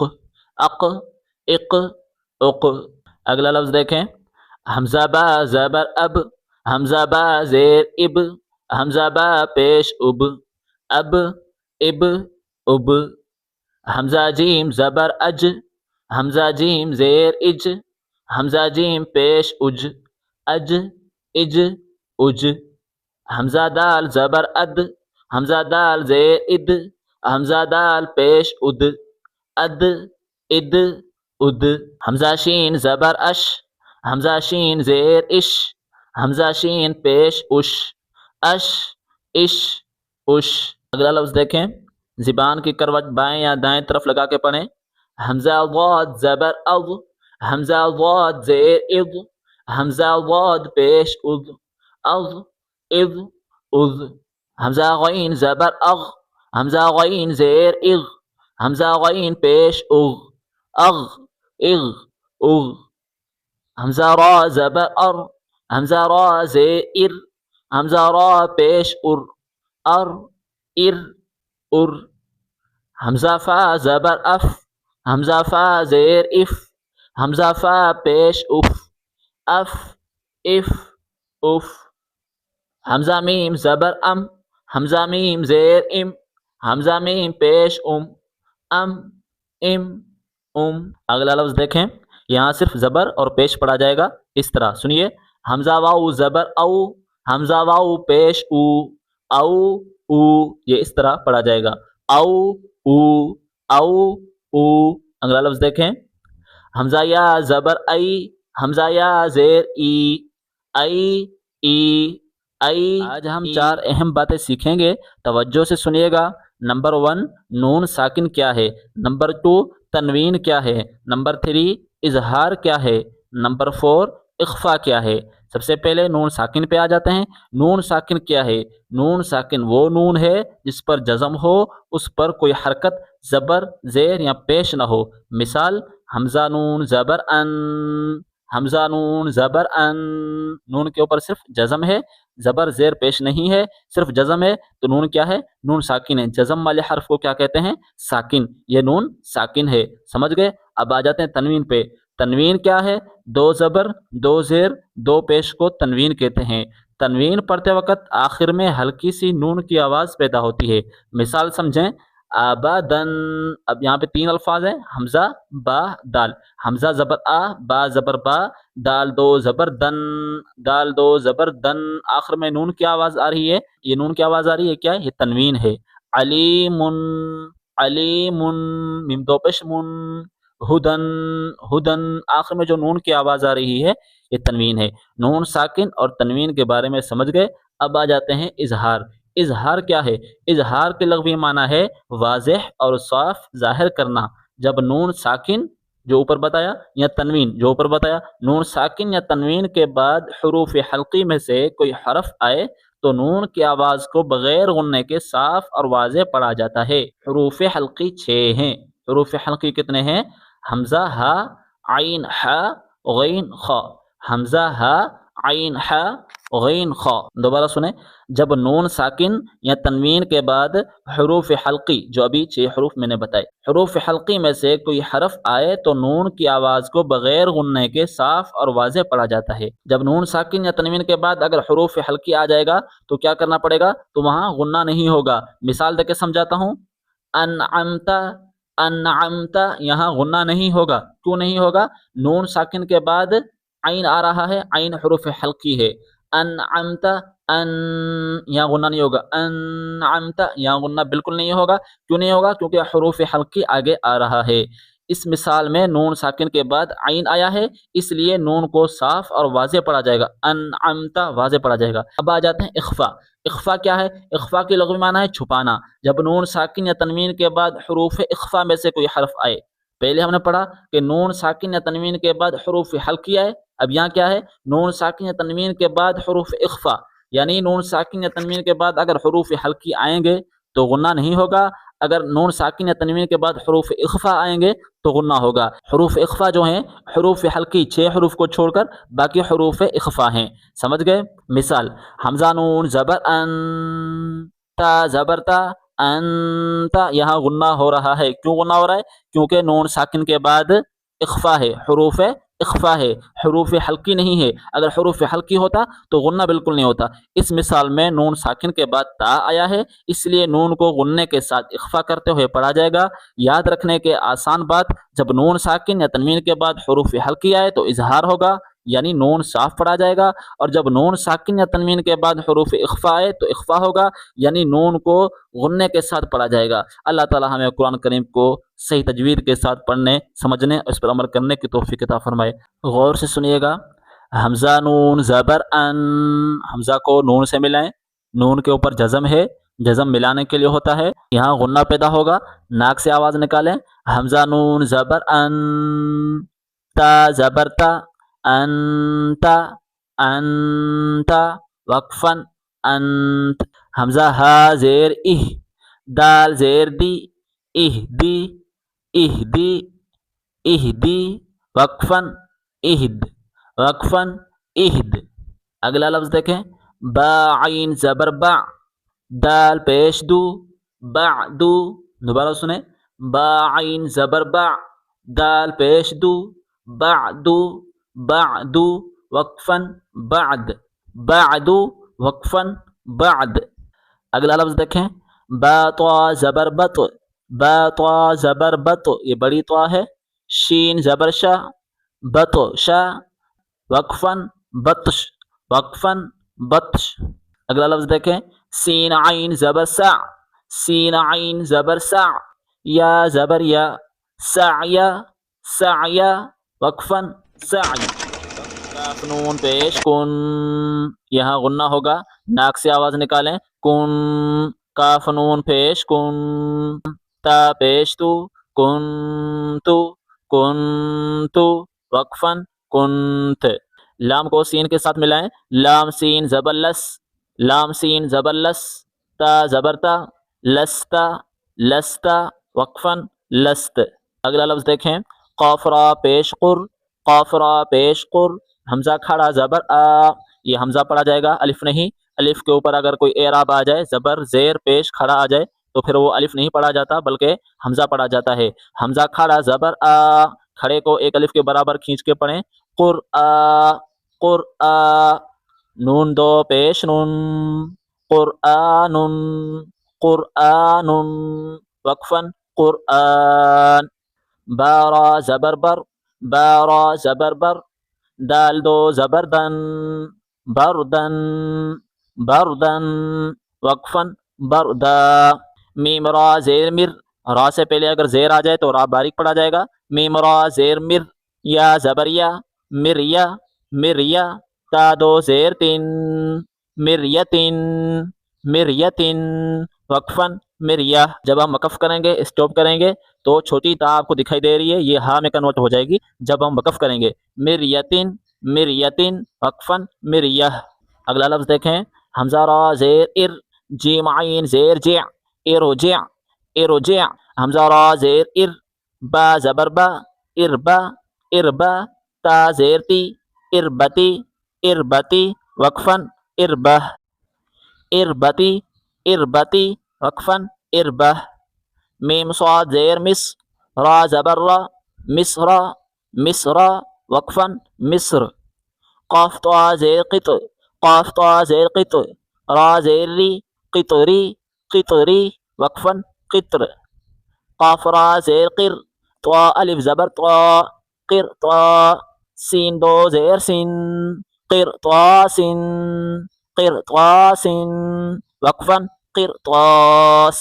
A: اق اق اق۔ اگلا لفظ دیکھیں، حمزہ با زبر اب، حمزہ با زیر اب، حمزہ با پیش اب، اب اب اب۔ حمزہ جیم زبر اج، حمزہ جیم زیر اج، حمزہ جیم پیش اج، اج اج اج۔ حمزہ دال زبر اد، حمزہ دال زیر اد، حمزہ دال پیش اد، اد اد اد. حمزہ شین زبر اش، حمزہ شین زیر اش، حمزہ شین پیش اش، اش اش اش. اگلا لفظ دیکھیں، زبان کی کروٹ بائیں یا دائیں طرف لگا کے پڑھیں. حمزہ ضاد زبر اض، حمزہ ضاد زیر اض، حمزہ ضاد پیش اض، اض اض اض. حمزہ غین زبر اغ، حمزہ غین زیر اغ، حمزہ غین پیش اغ، اغ اغ اغ. حمزہ را زبر ار، حمزہ را زیر ار، حمزہ را پیش ار، ار ار ار. حمزہ فا زبر اف، حمزہ فا زیر اف، حمزہ فا پیش اف، اف اف اف. حمزہ میم زبر ام، حمزہ میم زیر ام، حمزہ میم پیش ام، ام ام ام. اگلا لفظ دیکھیں، یہاں صرف زبر اور پیش پڑھا جائے گا. اس طرح سنیے، حمزہ واؤ زبر او، حمزہ واؤ پیش او، او او. یہ اس طرح پڑھا جائے گا، او او او او. اگلا لفظ دیکھیں، حمزہ یا زبر ای، حمزہ یا زیر ای، ای ای ای. آج ہم 4 اہم باتیں سیکھیں گے، توجہ سے سنیے گا. نمبر 1 نون ساکن کیا ہے، نمبر 2 تنوین کیا ہے، نمبر 3 اظہار کیا ہے، نمبر 4 اخفا کیا ہے. سب سے پہلے نون ساکن پہ آ جاتے ہیں. نون ساکن کیا ہے؟ نون ساکن وہ نون ہے جس پر جزم ہو، اس پر کوئی حرکت زبر زیر یا پیش نہ ہو. مثال، حمزہ نون زبر ان، حمزہ نون زبر ان. نون کے اوپر صرف جزم ہے، زبر زیر پیش نہیں ہے، صرف جزم ہے، تو نون کیا ہے؟ نون ساکن ہے. جزم والے حرف کو کیا کہتے ہیں؟ ساکن. یہ نون ساکن ہے. سمجھ گئے؟ اب آ جاتے ہیں تنوین پہ. تنوین کیا ہے؟ 2 زبر 2 زیر 2 پیش کو تنوین کہتے ہیں. تنوین پڑھتے وقت آخر میں ہلکی سی نون کی آواز پیدا ہوتی ہے. مثال سمجھیں، آبادن. اب یہاں پہ 3 الفاظ ہیں، حمزہ با دال. حمزہ زبر آ، با زبر با، دال 2 زبر دن، دال 2 زبر دن. آخر میں نون کی آواز آ رہی ہے. یہ نون کی آواز آ رہی ہے، کیا ہے؟ یہ تنوین ہے. علیم، علیم، میم 2 پیش من، ہدن، ہدن. آخر میں جو نون کی آواز آ رہی ہے یہ تنوین ہے. نون ساکن اور تنوین کے بارے میں سمجھ گئے. اب آ جاتے ہیں اظہار. اظہار کیا ہے؟ اظہار کے لغوی معنی ہے واضح اور صاف ظاہر کرنا. جب نون ساکن جو اوپر بتایا یا تنوین جو اوپر بتایا، نون ساکن یا تنوین کے بعد حروف حلقی میں سے کوئی حرف آئے تو نون کی آواز کو بغیر غننے کے صاف اور واضح پڑھا جاتا ہے. حروف حلقی 6 ہیں. حروف حلقی کتنے ہیں؟ حمزہ ہا، عین ہا، غین خا. حمزہ ہا، عین ہا، غین خا. دوبارہ سنیں، جب نون ساکن یا تنوین کے بعد حروف حلقی جو ابھی 6 حروف میں نے بتائے، حروف حلقی میں سے کوئی حرف آئے تو نون کی آواز کو بغیر غننے کے صاف اور واضح پڑھا جاتا ہے. جب نون ساکن یا تنوین کے بعد اگر حروف حلقی آ جائے گا تو کیا کرنا پڑے گا؟ تو وہاں غنہ نہیں ہوگا. مثال دے کے سمجھاتا ہوں، انعمت، انعمت. یہاں غنہ نہیں ہوگا. کیوں نہیں ہوگا؟ نون ساکن کے بعد عین آ رہا ہے، عین حروف حلقی ہے. انعمت، ان، یہاں غنہ نہیں ہوگا. انعمت، یہاں غنہ بالکل نہیں ہوگا. کیوں نہیں ہوگا؟ کیونکہ حروف حلقی آگے آ رہا ہے. اس مثال میں نون ساکن کے بعد عین آیا ہے، اس لیے نون کو صاف اور واضح پڑھا جائے گا. انعمت واضح پڑھا جائے گا. اب آ جاتے ہیں اخفا. اخفا کیا ہے؟ اخفا کی لغوی معنی ہے چھپانا. جب نون ساکن یا تنوین کے بعد حروف اخفا میں سے کوئی حرف آئے، پہلے ہم نے پڑھا کہ نون ساکن یا تنوین کے بعد حروف حلقی آئے. اب یہاں کیا ہے؟ نون ساکن یا تنوین کے بعد حروف اخفا، یعنی نون ساکن یا تنوین کے بعد اگر حروف حلقی آئیں گے تو غنہ نہیں ہوگا. اگر نون ساکن یا تنوین کے بعد حروف اخفا آئیں گے تو غنہ ہوگا. حروف اخفا جو ہیں، حروف حلقی 6 حروف کو چھوڑ کر باقی حروف اخفا ہیں. سمجھ گئے؟ مثال، حمزہ نون زبر ان، تا زبر تا، انت. یہاں غنہ ہو رہا ہے. کیوں غنہ ہو رہا ہے؟ کیونکہ نون ساکن کے بعد اخفا ہے، حروف اخفا ہے، حروف حلقی نہیں ہے. اگر حروف حلقی ہوتا تو غنہ بالکل نہیں ہوتا. اس مثال میں نون ساکن کے بعد تا آیا ہے، اس لیے نون کو غنے کے ساتھ اخفا کرتے ہوئے پڑھا جائے گا. یاد رکھنے کے آسان بات، جب نون ساکن یا تنوین کے بعد حروف حلقی آئے تو اظہار ہوگا.
B: یعنی نون صاف پڑھا جائے گا، اور جب نون ساکن یا تنوین کے بعد حروف اخفا آئے تو اخفا ہوگا، یعنی نون کو غننے کے ساتھ پڑھا جائے گا۔ اللہ تعالی ہمیں قرآن کریم کو صحیح تجوید کے ساتھ پڑھنے، سمجھنے اور اس پر عمل کرنے کی توفیق عطا فرمائے۔ غور سے سنیے گا، حمزہ نون زبر ان، حمزہ کو نون سے ملائیں، نون کے اوپر جزم ہے، جزم ملانے کے لیے ہوتا ہے، یہاں غنہ پیدا ہوگا، ناک سے آواز نکالیں، حمزہ نون زبر ان، تا زبر تا، انت، انت، وقفاً انت، حمزہ ہا زیر اہ، دال زیر دی، اہ دی، اہ دی، اہ دی، وقفاً اہد، وقفاً اہد۔ اگلا لفظ دیکھیں، با عین زبر با، دال پیش دو، بعدو، دوبارہ سنیں، با عین زبر با، دال پیش دو، بعدو، بعدو، وقفاً بعد، بعدو، وقفاً بعد۔ اگلا لفظ دیکھیں، با طا زبر بط، با طا زبر بط، یہ بڑی طا ہے، شین زبر شا، بط شا، وقفاً بطش، وقفاً بطش۔ اگلا لفظ دیکھیں، سین عین زبر سع، سین عین زبر سع، یا زبر یا، سعیا، سعیا، وقفاً سعی۔ کاف نون پیش کن، یہاں غنہ ہوگا، ناک سے آواز نکالیں، کن، کاف نون پیش کن، تا پیش تو، کن تو، کن تو، وقفاً کنت۔ لام کو سین کے ساتھ ملائیں، لام سین زبر لس، لام سین زبر لس، تا زبر تا، لستا، لستا، وقفاً لست۔ اگلا لفظ دیکھیں، قاف را پیش قر، قاف را پیش قر، حمزہ کھڑا زبر آ، یہ حمزہ پڑھا جائے گا، الف نہیں، الف کے اوپر اگر کوئی اعراب آ جائے، زبر زیر پیش کھڑا آ جائے تو پھر وہ الف نہیں پڑھا جاتا بلکہ حمزہ پڑھا جاتا ہے۔ حمزہ کھڑا زبر آ، کھڑے کو ایک الف کے برابر کھینچ کے پڑھیں، قر آ، قر آ، نون دو پیش نون، قرآن، قرآن، وقفاً قرآن۔ بارا زبر بر، بارا زبر بر، دال دو زبر دن، بردن، بردن، وقفاً بردا۔ میم را زیر مر، را سے پہلے اگر زیر آ جائے تو را باریک پڑھا جائے گا، میم را زیر مر، یا زبر یا، مریا، مریا، تا دو زیر تین، مریتن، مریتن، وقفاً مریہ۔ جب ہم وقف کریں گے، اسٹاپ کریں گے تو چھوٹی تا آپ کو دکھائی دے رہی ہے، یہ ہاں میں کنورٹ ہو جائے گی جب ہم وقف کریں گے، مریتن، مریتن، وقفاً مریہ۔ اگلا لفظ دیکھیں، حمزہ را زیر ار، جیم عین زیر جع، ارجع، ارجع، حمزہ را زیر ار، با زبر با، اربا، اربا، تا زیر تی، اربتی، اربتی، وقفاً اربہ، اربتی، اربتی، وقفاً اربہ۔ میم صاد زیر مس، را زبر را، مصر، مصر، وقفاً مصر۔ قاف طا زیر قط، قاف طا زیر قط، را زیر ری، قطری، قطری، وقفاً قطر۔ قاف را زیر قر، طا الف زبر طا، قر طا، سین دو زیر سین، قرطاسن، قرطاسن، وقفاً قرطاس۔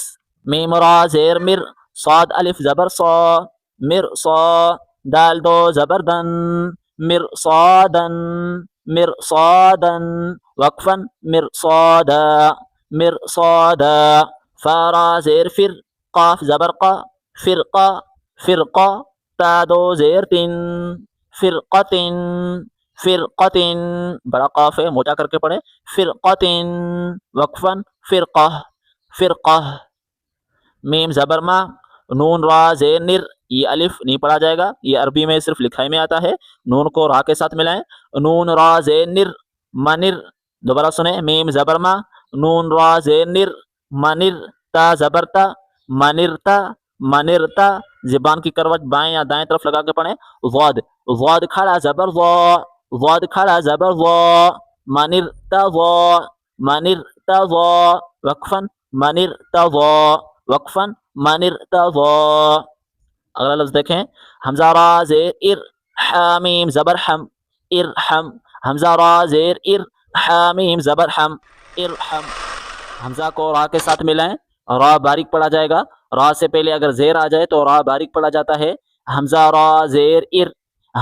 B: میم را زیر مر، صاد الف زبر صا، مرصا، دال دو زبر دن، مرصادن، مرصادن، وقفاً مرصادا، مرصادا۔ فا را زیر فر، قاف زبر قا، فرقا، فرقا، تا دو زیر تن، فرقتن، فرقتن، بڑا قاف ہے موٹا کر کے پڑھیں، فرقتن، وقفاً فرقہ، فرقہ۔ میم زبر ما، نون را زیر نر، یہ الف نہیں پڑھا جائے گا، یہ عربی میں صرف لکھائی میں آتا ہے، نون کو را کے ساتھ ملائیں، نون را زیر نر، منر، دوبارہ سنیں، میم زبر ما، نون را زیر نر، منر، تا زبر تا، منرتا، منرتا، زبان کی کروٹ بائیں یا دائیں طرف لگا کے پڑھیں، ضاد، ضاد کھڑا زبر ضا، ضاد کھڑا زبر ضا، منرتضا، منرتضا، وقفاً منرتضا، وقفاً منرتضا۔ اگلا لفظ دیکھیں، حمزہ را زیر ار، حامیم زبر حم، ارحم، حمزہ را زیر ار، حامیم زبر حم، ارحم. حمزہ کو را کے ساتھ ملائیں، را باریک پڑھا جائے گا. را سے پہلے اگر زیر آ جائے تو را باریک پڑھا جاتا ہے. حمزہ را زیر ار،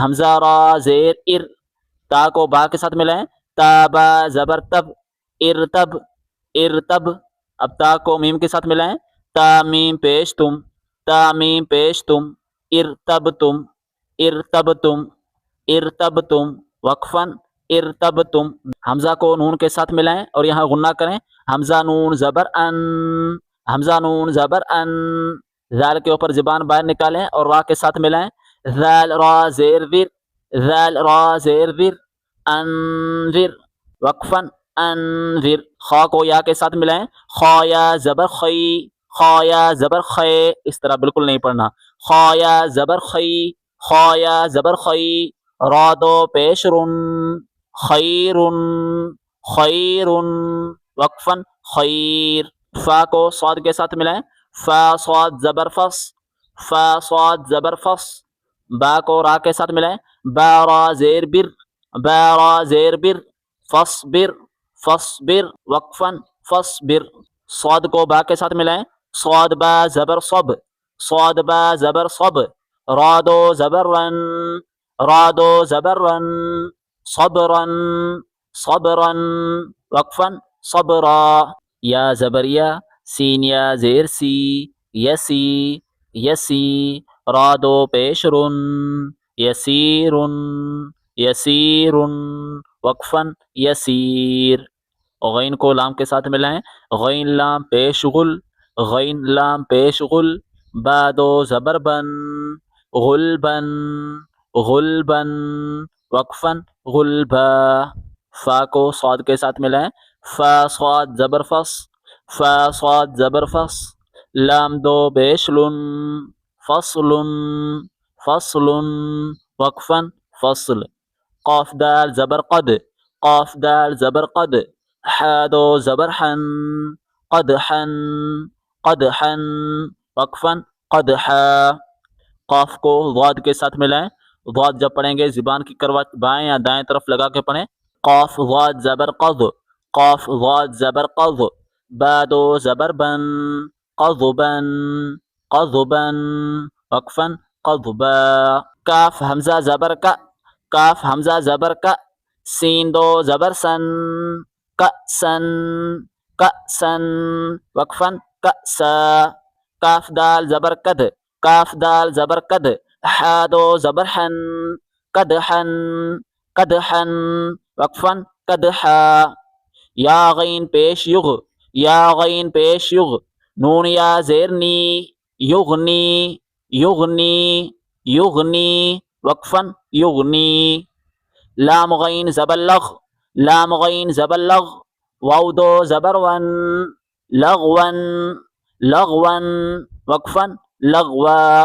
B: حمزہ را زیر ار. تا کو با کے ساتھ ملائیں، تا با زبر تب، ارتب، ارتب. اب تا کو میم کے ساتھ ملائیں، تا میم پیش تم، تا میم پیش تم، ارتب تم، ارتب تم، ارتب تم. وقفاً ارتب تم. حمزہ کو نون کے ساتھ ملائیں اور یہاں غنہ کریں. حمزہ نون زبر ان، حمزہ نون زبر ان. ذال کے اوپر زبان باہر نکالیں اور را کے ساتھ ملائیں. ذال را زیر ور، ذال را زیر ور، انذر. وقفاً انذر. خا کو یا کے ساتھ ملائیں، خا یا زبر خی، خا یا زبر خے. اس طرح بالکل نہیں پڑھنا. خا یا زبر خی، خا یا زبر خی. را دو پیش رن، خیرن، خیرن. وقفاً خیر. فا کو صاد کے ساتھ ملائیں، فا صاد زبر فص، فا صاد زبر فص. با کو را کے ساتھ ملائیں، با را زیر بر، با را زیر بر. فصبر، فصبر. وقفاً فصبر. صاد کو با کے ساتھ ملائیں، صاد با زبر صب، صاد با زبر صب. را دو زبر رن، را دو زبر رن. صبرن، صبرن. وقفاً صبرا. یا زبر یا، سین یا زیر سی، یسی، یسی. را دو پیش رن، یسیرن، یسیرن. وقفاً یسیر. غین کو لام کے ساتھ ملائیں، غین لام پیش غل، غین لام پیش غل. با دو زبر بن، غلبن، غلبن. وقفاً غلبا. فا کو صاد کے ساتھ ملائیں، فا صاد زبر فص، فا صاد زبر فص. لام دو پیش لن، فصل، فصل. وقفاً فصل. قاف دال زبر قد، قاف دال زبر قد. حا دو زبر حن، قدحن، قدحن. وقفاً قدحا. قاف کو ضاد کے ساتھ ملائیں، ضاد جب پڑھیں گے زبان کی کروٹ بائیں یا دائیں طرف لگا کے پڑھیں. قاف ضاد زبر قض، قاف ضاد زبر قض. با دو زبر بن، قضبن، قضبن. وقفاً قضبا. کاف حمزہ زبر کا، کاف حمزہ زبر کا. سین دو زبر سن، کأسن، کأسن. وقفاً کأسا. کاف دال زبر کد، کاف دال زبر کد. حا دو زبر حن، قدحن، قدحن. وقفاً قدحا. یا غین پیش یغ، یا غین پیش یغ. نون یا زیر نی، یغنی، یغنی، یغنی. وقفاً یغنی. لام غین زبر لغ، لام غین زبر لغ. واو دو زبر ون، لغون، لغون. وقفاً لغوا.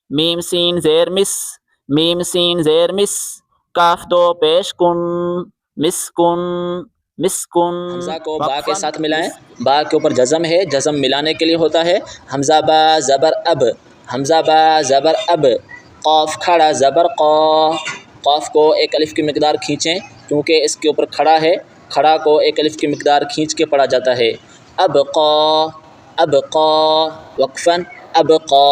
B: میم سین زیر مس، میم سین زیر مس. کاف دو پیش کن، مسکن، مسکن.
A: حمزہ کو با کے ساتھ ملائیں، با کے اوپر جزم ہے، جزم ملانے کے لیے ہوتا ہے. حمزہ با زبر اب، حمزہ با زبر اب. قاف کھڑا زبر قا، قاف کو ایک الف کی مقدار کھینچیں کیونکہ اس کے اوپر کھڑا ہے. کھڑا کو ایک الف کی مقدار کھینچ کے پڑھا جاتا ہے. اب قا، اب قا. وقفاً اب قا.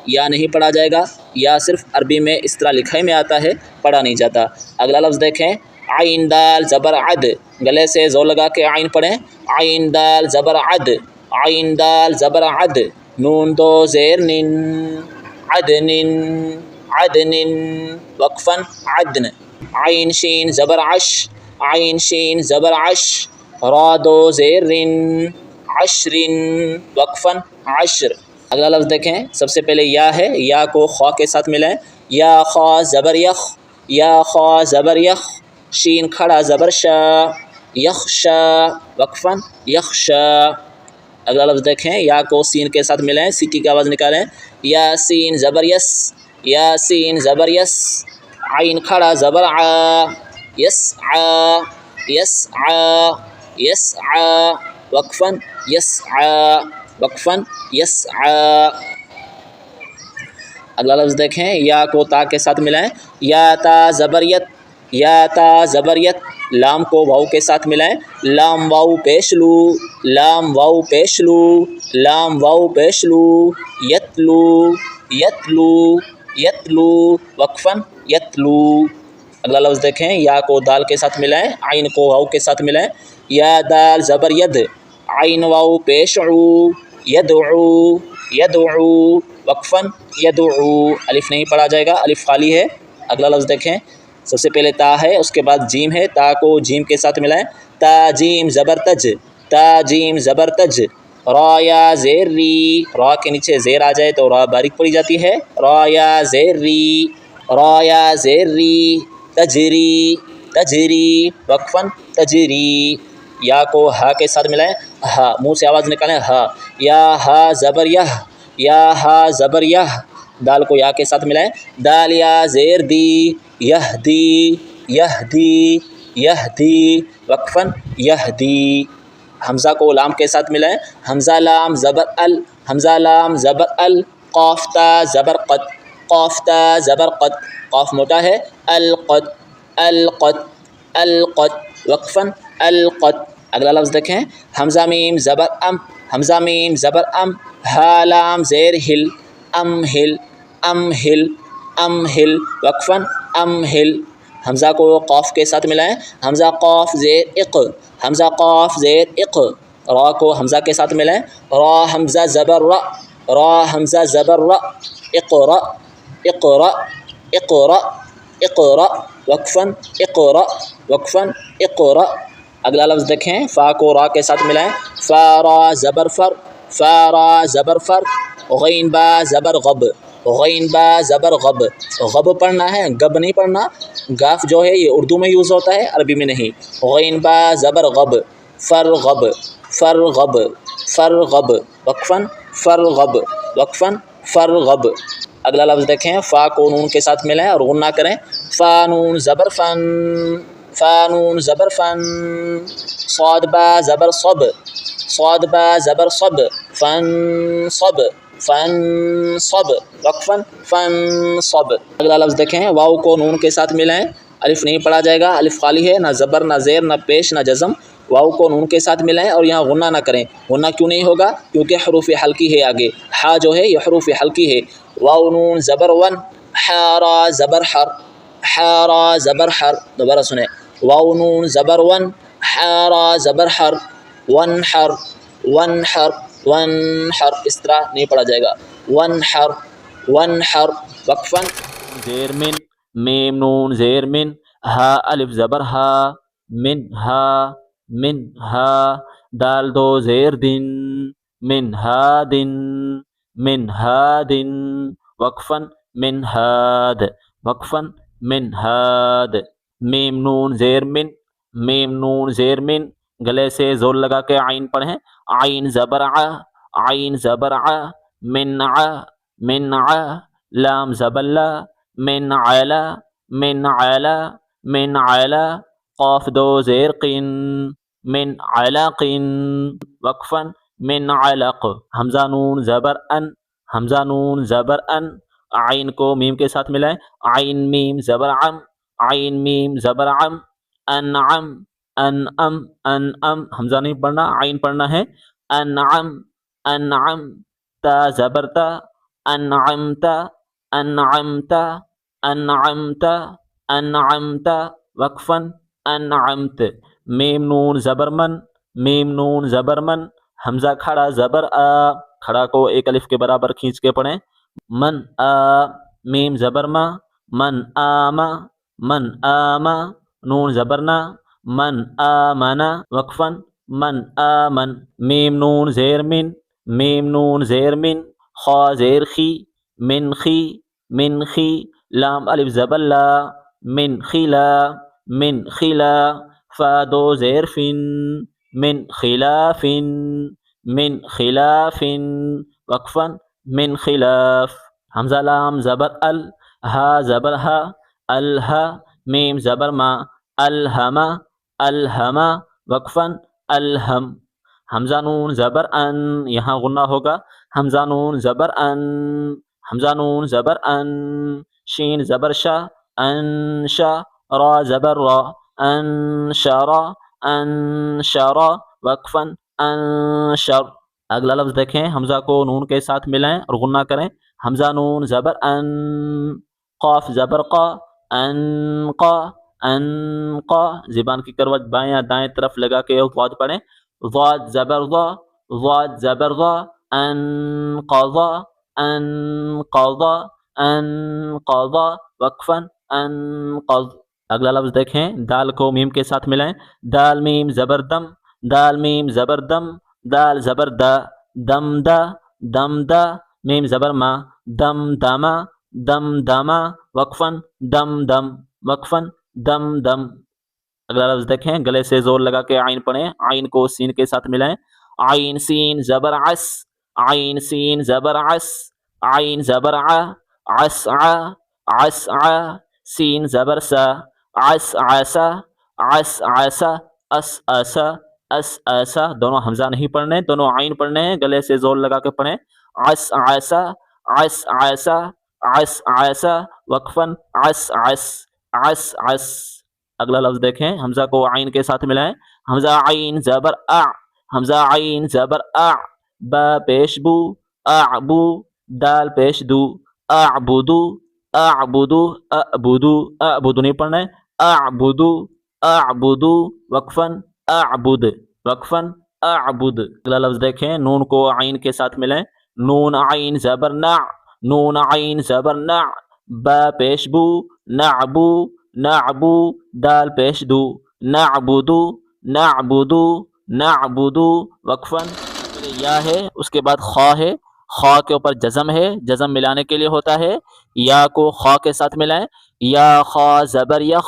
A: یا نہیں پڑھا جائے گا، یا صرف عربی میں اس طرح لکھائی میں آتا ہے، پڑھا نہیں جاتا. اگلا لفظ دیکھیں، عین دال زبر عد. گلے سے زور لگا کے عین پڑھیں، عین دال زبر عد، عین دال زبر عد. نون دو زیر نن، عدن، عدن. وقفاً عدن. عین شین زبر عش، عین شین زبر عش. را دو زیر رن، عشرن. وقفاً عشر. اگلا لفظ دیکھیں، سب سے پہلے یا ہے، یا کو خا کے ساتھ ملائیں. یا خا زبر یخ، یا خا زبر یخ. شین کھڑا زبر شا، یخشا. وقفاً یخشا. اگلا لفظ دیکھیں، یا کو سین کے ساتھ ملائیں، سیٹی کی آواز نکالیں. یا سین زبر یس، یا سین زبر یس. عین کھڑا زبر آ، یسعا، یسعا، یسعا. وقفاً یسعا، وقفاً یسعا. اگلا لفظ دیکھیں، یا کو تا کے ساتھ ملائیں. یا تا زبر یت، یا تا زبریت، لام کو واؤ کے ساتھ ملائیں، لام واؤ پیش لو، لام واؤ پیش لو، لام واؤ پیش لو، یتلو یتلو یتلو وقفاً یتلو۔ اگلا لفظ دیکھیں، یا کو دال کے ساتھ ملائیں، عین کو واؤ کے ساتھ ملائیں، یا دال زبر ید، عین واؤ پیش عو، یدعو یدعو وقفاً یدعو، الف نہیں پڑھا جائے گا، الف خالی ہے۔ اگلا لفظ دیکھیں، سب سے پہلے تا ہے، اس کے بعد جیم ہے، تا کو جیم کے ساتھ ملائیں، تا جیم زبر تج، تا جیم زبر تج، را یا زیر ری، را کے نیچے زیر آ جائے تو را باریک پڑی جاتی ہے، را یا زیر ری، را یا زیر ری، تجری تجری وقفاً تجری۔ یا کو ہا کے ساتھ ملائیں، ہا منہ سے آواز نکالیں، ہا، یا ہا زبر یہ، یا ہا زبر یہ، دال کو یا کے ساتھ ملائیں، دال یا زیر دی، یہدی یہدی یہدی وقفاً یہدی۔ حمزہ کو لام کے ساتھ ملائیں، حمزہ لام زبر ال، حمزہ لام زبر ال، قاف تا زبر قد، قاف تا زبر قد، قاف موٹا ہے، القد القد القد وقفاً القد۔ اگلا لفظ دیکھیں، حمزہ میم زبر ام، حمزہ میم زبر ام، ہا لام زیر ہل، ام ہل ام ہل ام ہل وقفاً ام ہل۔ حمزہ کو قاف کے ساتھ ملائیں، حمزہ قاف زیر اق، حمزہ قاف زیر اق، را کو حمزہ کے ساتھ ملائیں، را حمزہ زبر را، را حمزہ زبر را، اقرا اقرا اقرا اقرا وقفاً اقرا وقفاً اقرا۔ اگلا لفظ دیکھیں، فا کو را کے ساتھ ملائیں، فا را زبر فر، فا را زبر فر، غین با زبر غب، غین با زبر غب، غب پڑھنا ہے، گب نہیں پڑھنا، گاف جو ہے یہ اردو میں یوز ہوتا ہے، عربی میں نہیں، غین با زبر غب، فرغب فرغب فرغب وقفاً فرغب وقفاً فرغب۔ اگلا لفظ دیکھیں، فا کو نون کے ساتھ ملائیں اور غنہ کریں، فا نون زبر فن، فا نون زبر فن، صاد با زبر صب، صاد با زبر صب، فن صب فن صب وقفاً فن صب۔ اگلا لفظ دیکھیں، واؤ کو نون کے ساتھ ملائیں، الف نہیں پڑھا جائے گا، الف خالی ہے، نہ زبر نہ زیر نہ پیش نہ جزم، واؤ کو نون کے ساتھ ملائیں اور یہاں غنہ نہ کریں۔ غنہ کیوں نہیں ہوگا؟ کیونکہ حروف حلقی ہے آگے، ہا جو ہے یہ حروف حلقی ہے۔ واؤ نون زبر ون، حارا زبر حر، حارا زبر حر، دوبارہ سنیں، واؤ نون زبر ون، حارا زبر حر، ون حر ون حر ون حر، اس طرح نہیں پڑھا جائے گا، ون حر ون حر وقفاً۔
B: زیر من، میم نون زیر من، ہا الف زبر ہا، من ہا من ہا، دال دو زیر دن، من ہا دن من ہا دن وقفاً من ہاد وقفاً من ہاد۔ میم نون زیر من، میم نون زیر من، گلے سے زور لگا کے عین پڑھیں، عین زبر ع، عین زبر ع، من ع من ع، لام زبر لا، من علا من علا من علا، قاف دو زیر قن، من علق وقفاً من علق۔ حمزہ نون زبر ان، حمزہ نون زبر ان، عین کو میم کے ساتھ ملائیں، عین میم زبر عم، عین میم زبر عم، انعم انعم انعم، حمزہ نہیں پڑھنا، عین پڑھنا ہے، انعم انعم، تا زبر تا، انعمت انعمت انعمت انعمت وقفاً انعمت۔ میم نون زبر من، میم نون زبر من، حمزہ کھڑا زبر آ، کھڑا کو ایک الف کے برابر کھینچ کے پڑھیں، من آ، میم زبر ما، من آما من آما، نون زبرنا، من آمنا وقفاً من آمن۔ میم نون زیر من، میم نون زیر من، خا زیر خی، من خی من خی، لام الف زبر لا، من خلا من خلا، فا دو زیر فن، من خلاف من خلاف وقفاً من خلاف۔ حمزہ لام زبر ال، ہا زبر ہا، الہا، میم زبر ما، الہما الہما وقفاً الہم۔ حمزہ نون زبر ان، یہاں غنہ ہوگا، حمزہ نون زبر ان، حمزہ نون زبر ان، شین زبر شا، انشا، را زبر را انشر انشر وقفا انشر. اگلا لفظ دیکھیں حمزہ کو نون کے ساتھ ملائیں اور غنہ کریں. حمزہ نون زبر ان قاف زبر قا انقا انقا. زبان کی کروٹ بائیں یا دائیں طرف لگا کے ضاد پڑھیں. ضاد زبر ضا ضاد زبر ضا انقضا انقضا انقضا وقفا انقض. اگلا لفظ دیکھیں دال کو میم کے ساتھ ملائیں. دال میم زبر دم دال میم زبر دم دال زبر دا دم دا دم دا. میم زبر ما دم داما دم داما وقفا دم دم وقفا دم دم. اگلا لفظ دیکھیں گلے سے زور لگا کے عین پڑھیں. عین کو سین کے ساتھ ملائیں. عین سین زبر عس عین سین زبر عس عین زبر ع عس ع عس ع. سین زبر سا عس عسا عس عسا اس اسا اس ایسا. دونوں حمزہ نہیں پڑھنے دونوں عین پڑھنے ہیں. گلے سے زور لگا کے پڑھیں. عس عسا عس عسا عس عسا وقفا عس عس عس عس. اگلا لفظ دیکھیں حمزہ کو عین کے ساتھ ملائیں. حمزہ عین زبر ا حمزہ عین زبر ا با پیش بو اعبو دال پیش دو اعبدو اعبدو اعبدو اعبدو نہیں پڑھنا ہے. اعبدو اعبدو وقفا اعبد وقفا اعبد. اگلا لفظ دیکھیں نون کو عین کے ساتھ ملائیں. نون عین زبر نع نون عین زبر نع با پیش بو نعبو نعبو دال پیش دو نعبدو نعبدو نعبدو وقفا. یا ہے اس کے بعد خا ہے. خا کے اوپر جزم ہے. جزم ملانے کے لیے ہوتا ہے یا کو خا کے ساتھ ملائیں. یا خا زبر یخ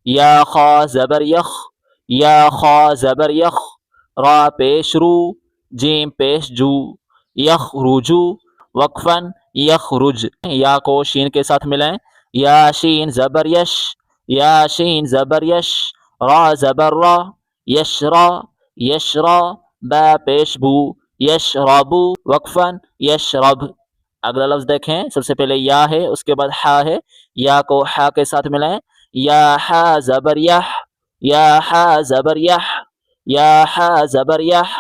B: یا خا زبر یخ یا خا زبر یخ. را پیش رو جیم پیش جو یخ رجو وقفا یخرج. یا کو شین کے ساتھ ملائیں. یا شین زبر یش یا شین زبر یش را زبر را یشرا یشرا با پیش بو یشربو وقفا یشرب. اگلا لفظ دیکھیں سب سے پہلے یا ہے اس کے بعد حا ہے. یا کو حا کے ساتھ ملائیں. یا حا زبر یح یا حا زبر یح یا حا زبر یح.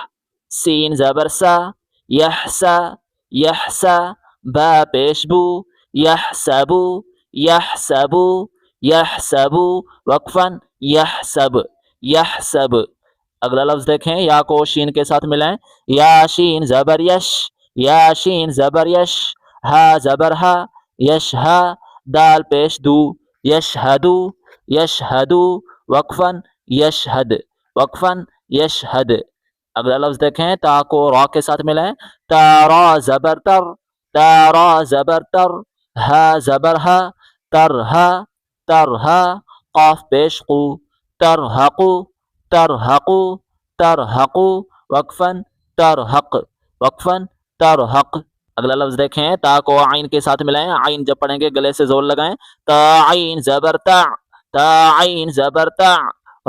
B: سین زبر سا یحسا یحسا با پیش بو یحسبو یحسبو یحسبو وقفا یحسب یحسب. اگلا لفظ دیکھیں یا کو شین کے ساتھ ملائیں. یا شین زبر یش یا شین زبر یش ہا زبر ہا یش ہا دال پیش دو یشہدو یشہدو وقفا یشہد وقفا یشہد. اگلا لفظ دیکھیں تا کو را کے ساتھ ملائیں. تا را زبر تر تا را زبر تر ہا زبر ہا ترہا ترہا قاف پیش قو ترحقو ترحقو ترحقو وقفا ترحق وقفا ترحق. اگلا لفظ دیکھیں تا کو عین کے ساتھ ملائیں. عین جب پڑھیں گے گلے سے زور لگائیں. تا عین زبر تا تا عین زبر تا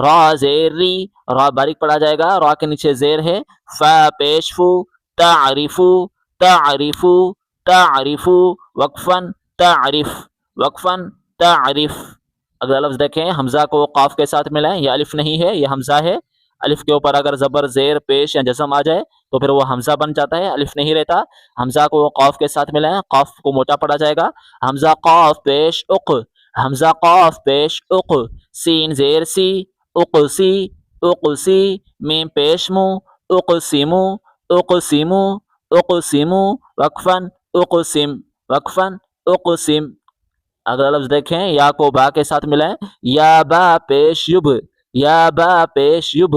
B: را زیر ری را باریک پڑھا جائے گا. را کے نیچے زیر ہے. فا پیش فو تعریفو تعریفو تعریفو وقفا تعریف وقفا تعریف. اگلا لفظ دیکھیں حمزہ کو قاف کے ساتھ ملائیں. یہ الف نہیں ہے یہ حمزہ ہے. الف کے اوپر اگر زبر زیر پیش یا جزم آ جائے تو پھر وہ حمزہ بن جاتا ہے الف نہیں رہتا. حمزہ کو قاف کے ساتھ ملائیں. قاف کو موٹا پڑھا جائے گا. حمزہ قاف پیش اق حمزہ قاف پیش اق. سین زیر سی اقسی اقسی. میم پیش مو اقسمو اقسمو اقسمو وقفا اقسم وقفا اقسم. اگلا لفظ دیکھیں یا کو با کے ساتھ ملائیں. یا با پیش یب یا با پیش یب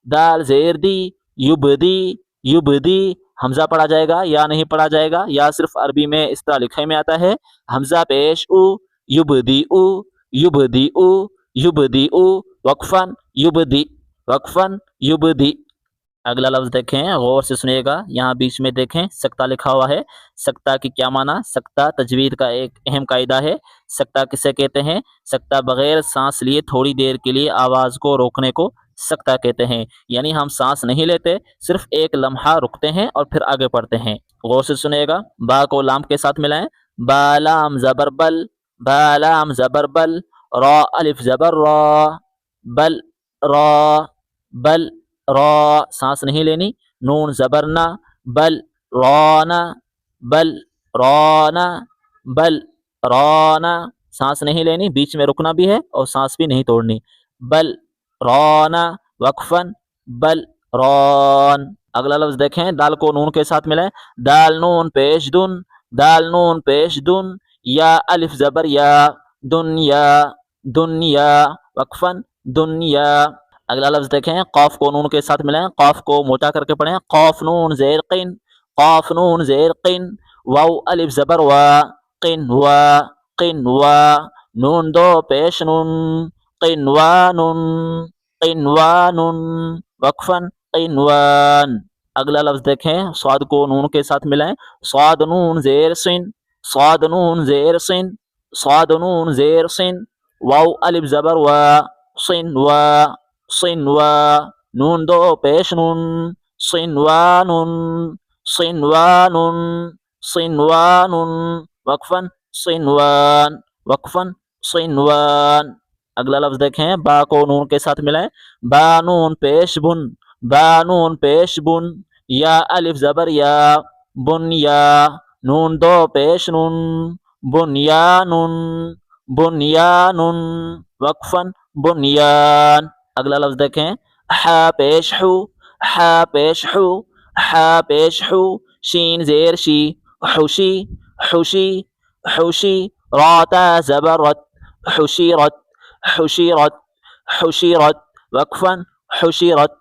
B: دال زیر دی یبدی یبدی. حمزہ پڑھا جائے گا یا نہیں پڑھا جائے گا. یا صرف عربی میں اس طرح لکھے میں آتا ہے. حمزہ پیش او یبدی او یبدی او یبدی او وقفا یبدی وقفا یبدی. اگلا لفظ دیکھیں غور سے سنیے گا. یہاں بیچ میں دیکھیں سکتہ لکھا ہوا ہے. سکتہ کی کیا معنی؟ سکتہ تجوید کا ایک اہم قاعدہ ہے. سکتہ کسے کہتے ہیں؟ سکتہ بغیر سانس لیے تھوڑی دیر کے لیے آواز کو روکنے کو سکتہ کہتے ہیں. یعنی ہم سانس نہیں لیتے صرف ایک لمحہ رکتے ہیں اور پھر آگے پڑھتے ہیں. غور سے سنیے گا. با کو لام کے ساتھ ملائیں. با لام زبر بل با لام زبر بل را الف زبر را، بل را، بل را، سانس نہیں لینی، نون زبر نہ، بل رانا، بل رانا، بل رانا، سانس نہیں لینی، بیچ میں رکنا بھی ہے اور سانس بھی نہیں توڑنی، بل رانا وقفاً، بل ران۔ اگلا لفظ دیکھیں، دال کو نون کے ساتھ ملائیں، دال نون پیش دن، دال نون پیش دن، یا الف زبر یا، دنیا، دنیا وقفاً، دنیا۔ اگلا لفظ دیکھیں، قاف کو نون کے ساتھ ملائیں، قاف کو موٹا کر کے پڑھیں، قاف نون زیر قن، قاف نون زیر قن، واو الف زبر وا، قن وا، قن وا، نون دو پیش نون، قنوان، قنوان وقفاً، قنوان۔ اگلا لفظ دیکھیں، صاد کو نون کے ساتھ ملائیں، صاد نون زیر سن، صاد نون زیر سن، صاد نون زیر سن، واو الف زبر وا، صن وا، صن وا، نون دو پیش نون، صنوان، صنوان، صنوان وقفاً، صنوان، وقفاً، صنوان۔ اگلا لفظ دیکھیں، با کو نون کے ساتھ ملائیں، با نون پیش بن، با نون پیش بن، یا الف زبر یا، بنیا، نون دو پیش نون، بنیان، بنیان وقفاً، بنیان۔ اگلا لفظ دیکھیں، حا پیش حو، حا پیش حو، حا پیش حو، شین زیر شی، حشی، حشی، حشی، راتا زبرت، حشیرت، حشیرت، حشیرت وقفاً، حشیرت،